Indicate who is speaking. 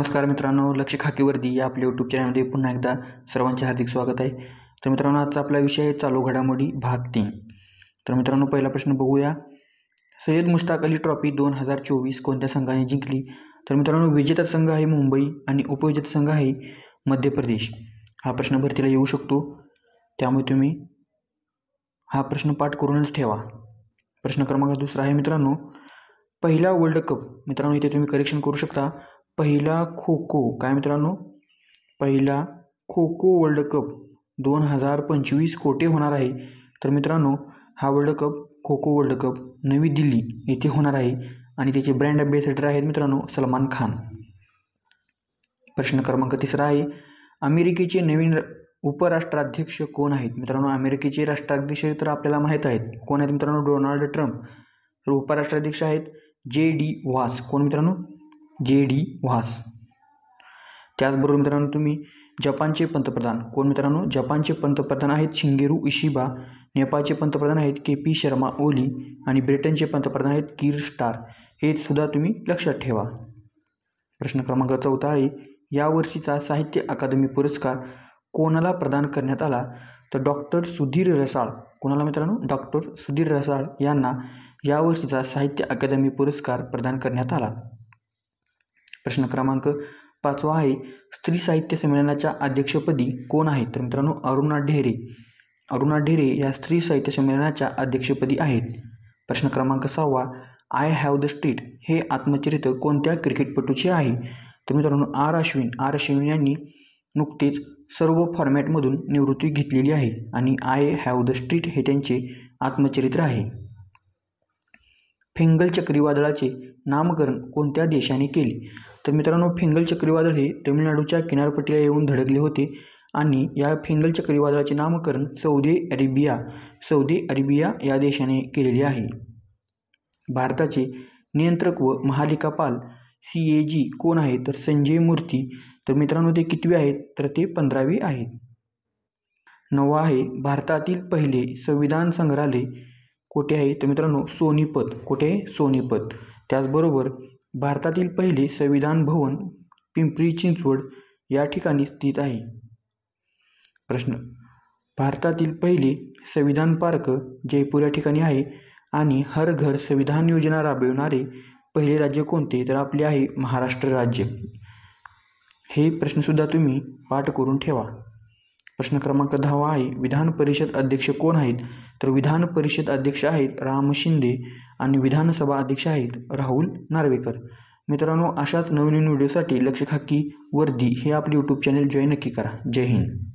Speaker 1: नमस्कार मित्रांनो, लक्ष खाकीवर्दी या आपल्या यूट्यूब चॅनलमध्ये पुन्हा एकदा सर्वांचे हार्दिक स्वागत आहे. तर मित्रांनो, आजचा आपला विषय आहे चालू घडामोडी भाग 3. तर मित्रांनो, पहिला प्रश्न बघूया. सय्यद मुश्ताक अली ट्रॉफी 2024 कोणत्या संघाने जिंकली? तर मित्रांनो, विजेता संघ आहे मुंबई आणि उपविजेता संघ आहे मध्य प्रदेश. हा प्रश्न भरतीला येऊ शकतो, त्यामुळे तुम्ही हा प्रश्न पाठ करूनच ठेवा. प्रश्न क्रमांक दुसरा आहे मित्रांनो, पहिला वर्ल्ड कप. मित्रांनो, इथे तुम्ही करेक्शन करू शकता. पहिला खो खो काय मित्रांनो, पहिला खो खो वर्ल्ड कप 2025 कोठे होणार आहे? तर मित्रांनो, हा world cup kho kho world cup नवी दिल्ली येथे होणार आहे आणि त्याचे ब्रँड अँबॅसेडर आहेत मित्रांनो सलमान खान. प्रश्न क्रमांक तिसरा आहे, अमेरिकेचे नवीन उपराष्ट्राध्यक्ष कोण आहेत? मित्रांनो, अमेरिकेचे राष्ट्राध्यक्ष तर आपल्याला माहीत आहेत. कोण आहेत मित्रांनो? Donald Trump. तर उपराष्ट्राध्यक्ष आहेत JD व्हास. कोण मित्रांनो? JD vas. त्याचबरोबर मित्रांनो, तुम्ही जपानचे पंतप्रधान. कोण मित्रांनो? जपानचे पंतप्रधान आहेत शिंगेरू इशिबा. नेपाळचे पंतप्रधान आहेत KP शर्मा ओली आणि ब्रिटनचे पंतप्रधान आहेत कीर स्टार. हे सुद्धा तुम्ही लक्षात ठेवा. प्रश्न क्रमांक चौथा आहे, यावर्षीचा साहित्य अकादमी पुरस्कार कोणाला प्रदान करण्यात आला? तर डॉक्टर सुधीर रसाळ. कोणाला मित्रांनो? डॉक्टर सुधीर रसाळ यांना यावर्षीचा साहित्य अकादमी पुरस्कार प्रदान करण्यात आला. प्रश्न क्रमांक पाचवा आहे, स्त्री साहित्य संमेलनाच्या अध्यक्षपदी कोण आहेत? तर मित्रांनो, अरुणा ढेरे. अरुणा ढेरे या स्त्री साहित्य संमेलनाच्या अध्यक्षपदी आहेत. प्रश्न क्रमांक सहावा, आय हॅव द स्ट्रीट हे आत्मचरित्र कोणत्या क्रिकेटपटूचे आहे? तर मित्रांनो, आर अश्विन यांनी नुकतेच सर्व फॉर्मॅटमधून निवृत्ती घेतलेली आहे आणि आय हॅव द स्ट्रीट हे त्यांचे आत्मचरित्र आहे. फिंगल चक्रीवादळाचे नामकरण कोणत्या देशाने केले? तर मित्रांनो, फिंगल चक्रीवादळ हे तमिळनाडूच्या किनारपट्टीला येऊन धडकले होते आणि या फिंगल चक्रीवादळाचे नामकरण सौदी अरेबिया या देशाने केलेले आहे. भारताचे नियंत्रक व महालेखापाल CAG कोण आहे? तर संजय मूर्ती. तर मित्रांनो, ते कितवे आहेत? तर ते 15वे आहेत. नववा आहे, भारतातील पहिले संविधान संग्रहालय कोठे आहे? तर मित्रांनो, सोनीपत. कुठे? सोनीपत. त्याचबरोबर भारतातील पहिले संविधान भवन पिंपरी चिंचवड या ठिकाणी स्थित आहे. प्रश्न, भारतातील पहिले संविधान पार्क जयपूर या ठिकाणी आहे आणि हर घर संविधान योजना राबविणारे पहिले राज्य कोणते? तर आपले आहे महाराष्ट्र राज्य. हे प्रश्नसुद्धा तुम्ही पाठ करून ठेवा. प्रश्न क्रमांक 10 आहे, विधान परिषद अध्यक्ष कोण आहेत? तर विधान परिषद अध्यक्ष आहेत राम शिंदे आणि विधानसभा अध्यक्ष आहेत राहुल नार्वेकर. मित्रांनो, अशाच नवीन व्हिडिओसाठी लक्ष खाकी वर्दी हे आपले यूट्यूब चॅनल जॉईन नक्की करा. जय हिंद.